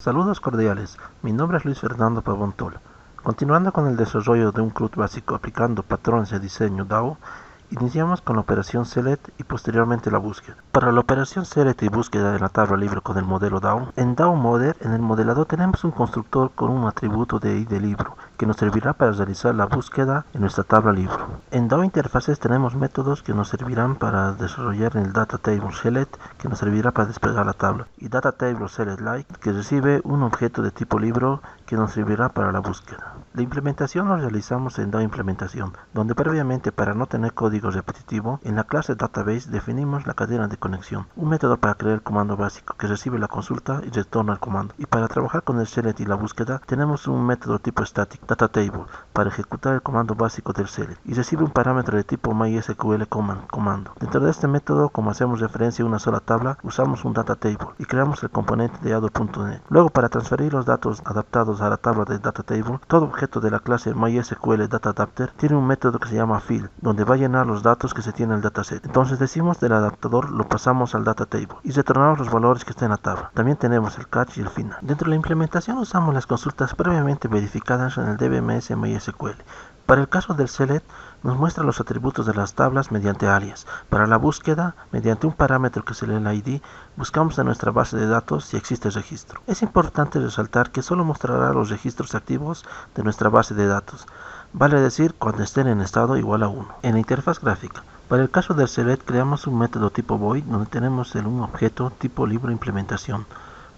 Saludos cordiales, mi nombre es Luis Fernando Pavontol. Continuando con el desarrollo de un CRUD básico aplicando patrones de diseño DAO, iniciamos con la operación select y posteriormente la búsqueda. Para la operación select y búsqueda de la tabla libre con el modelo DAO, en DAO Model, en el modelador tenemos un constructor con un atributo de ID libro que nos servirá para realizar la búsqueda en nuestra tabla libro. En DAO Interfaces tenemos métodos que nos servirán para desarrollar el Data Table Select, que nos servirá para desplegar la tabla, y Data Table Select Like, que recibe un objeto de tipo libro que nos servirá para la búsqueda. La implementación la realizamos en DAO Implementación, donde previamente, para no tener código repetitivo, en la clase Database definimos la cadena de conexión, un método para crear el comando básico que recibe la consulta y retorna el comando. Y para trabajar con el select y la búsqueda, tenemos un método tipo static, DataTable, para ejecutar el comando básico del select, y recibe un parámetro de tipo MySQL comando. Dentro de este método, como hacemos referencia a una sola tabla, usamos un DataTable y creamos el componente de Ado.net. Luego, para transferir los datos adaptados a la tabla de DataTable, todo objeto de la clase MySQL DataAdapter tiene un método que se llama fill, donde va a llenar los datos que se tiene en el dataset. Entonces decimos del adaptador lo pasamos al DataTable y retornamos los valores que están en la tabla. También tenemos el catch y el final. Dentro de la implementación usamos las consultas previamente verificadas en el DBMS MySQL. Para el caso del select, nos muestra los atributos de las tablas mediante alias. Para la búsqueda, mediante un parámetro que se lee el ID, buscamos en nuestra base de datos si existe registro. Es importante resaltar que solo mostrará los registros activos de nuestra base de datos, vale decir cuando estén en estado igual a 1. En la interfaz gráfica, para el caso del select creamos un método tipo void donde tenemos un objeto tipo libro implementación,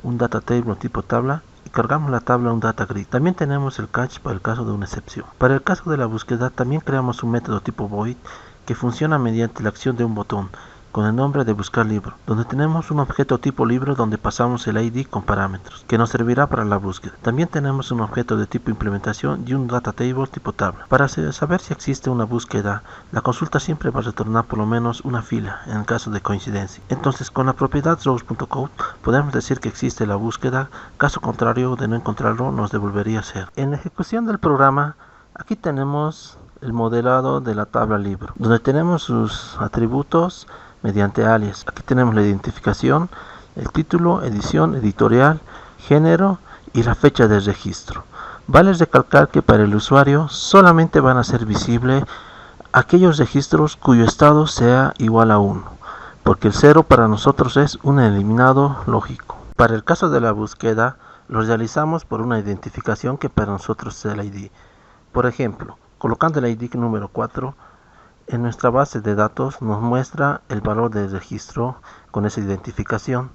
un data table tipo tabla, y cargamos la tabla a un data grid. También tenemos el catch para el caso de una excepción. Para el caso de la búsqueda también creamos un método tipo void que funciona mediante la acción de un botón con el nombre de buscar libro, donde tenemos un objeto tipo libro donde pasamos el ID con parámetros, que nos servirá para la búsqueda. También tenemos un objeto de tipo implementación y un data table tipo tabla. Para saber si existe una búsqueda, la consulta siempre va a retornar por lo menos una fila en el caso de coincidencia. Entonces, con la propiedad rows.code podemos decir que existe la búsqueda, caso contrario de no encontrarlo nos devolvería 0. En la ejecución del programa, aquí tenemos el modelado de la tabla libro, donde tenemos sus atributos mediante alias. Aquí tenemos la identificación, el título, edición, editorial, género y la fecha de registro. Vale recalcar que para el usuario solamente van a ser visibles aquellos registros cuyo estado sea igual a 1, porque el 0 para nosotros es un eliminado lógico. Para el caso de la búsqueda, lo realizamos por una identificación que para nosotros es el ID. Por ejemplo, colocando el ID número 4, en nuestra base de datos nos muestra el valor de registro con esa identificación.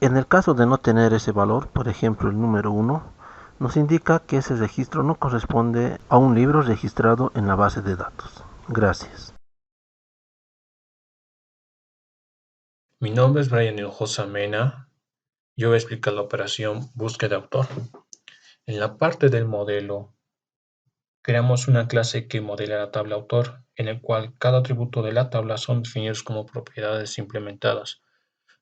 En el caso de no tener ese valor, por ejemplo el número 1, nos indica que ese registro no corresponde a un libro registrado en la base de datos. Gracias. Mi nombre es Brian Hinojosa Mena. Yo voy a explicar la operación búsqueda de autor. En la parte del modelo, creamos una clase que modela la tabla autor, en el cual cada atributo de la tabla son definidos como propiedades implementadas.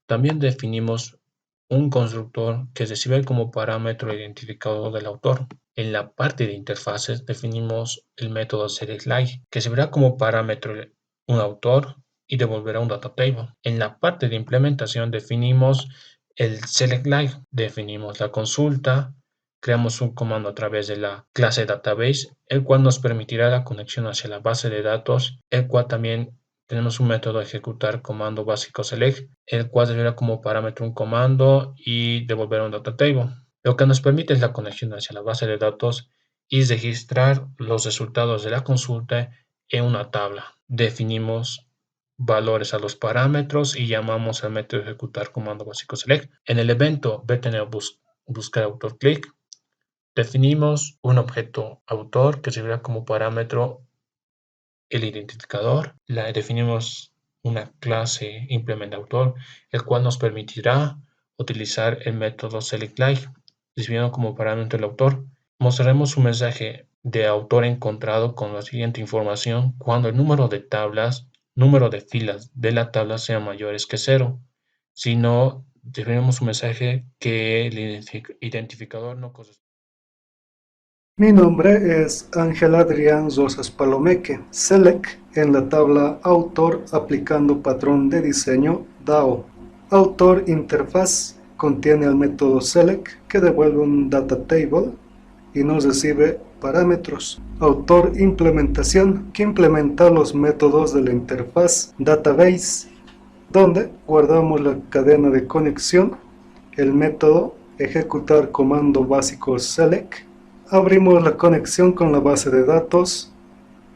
También definimos un constructor que recibe como parámetro el identificador del autor. En la parte de interfaces definimos el método selectLike, que servirá como parámetro un autor y devolverá un data table. En la parte de implementación definimos el selectLike, definimos la consulta, creamos un comando a través de la clase database, el cual nos permitirá la conexión hacia la base de datos, el cual también tenemos un método de ejecutar comando básico select, el cual deberá como parámetro un comando y devolver un data table. Lo que nos permite es la conexión hacia la base de datos y registrar los resultados de la consulta en una tabla. Definimos valores a los parámetros y llamamos al método de ejecutar comando básico select. En el evento btn buscar autor click, definimos un objeto autor que servirá como parámetro el identificador. Definimos una clase implementAutor, el cual nos permitirá utilizar el método selectLike, recibiendo como parámetro el autor. Mostraremos un mensaje de autor encontrado con la siguiente información cuando el número de filas de la tabla sean mayores que 0. Si no, definimos un mensaje que el identificador no corresponde. Mi nombre es Ángel Adrián Rosas Palomeque, select en la tabla autor aplicando patrón de diseño DAO, autor interfaz contiene el método select, que devuelve un data table y nos recibe parámetros. Autor implementación, que implementa los métodos de la interfaz database, donde guardamos la cadena de conexión, el método ejecutar comando básico select, abrimos la conexión con la base de datos,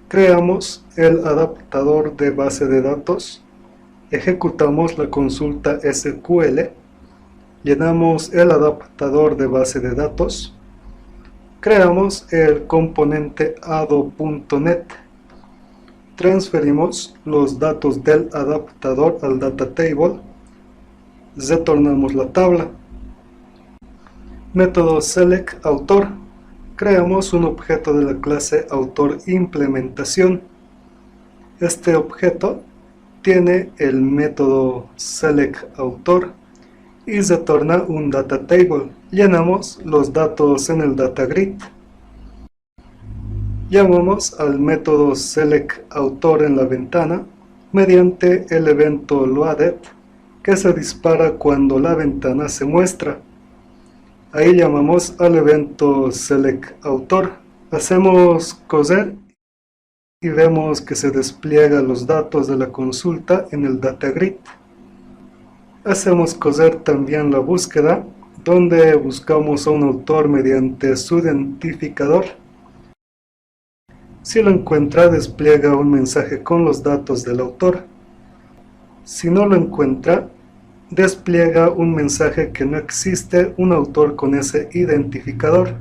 creamos el adaptador de base de datos, ejecutamos la consulta SQL, llenamos el adaptador de base de datos, creamos el componente ado.net, transferimos los datos del adaptador al data table, retornamos la tabla. Método select autor, creamos un objeto de la clase autor implementación. Este objeto tiene el método select autor y retorna un data table. Llenamos los datos en el data grid. Llamamos al método select autor en la ventana mediante el evento loaded, que se dispara cuando la ventana se muestra. Ahí llamamos al evento select autor. Hacemos coser y vemos que se despliega los datos de la consulta en el data grid. Hacemos coser también la búsqueda, donde buscamos a un autor mediante su identificador. Si lo encuentra, despliega un mensaje con los datos del autor. Si no lo encuentra, despliega un mensaje que no existe un autor con ese identificador.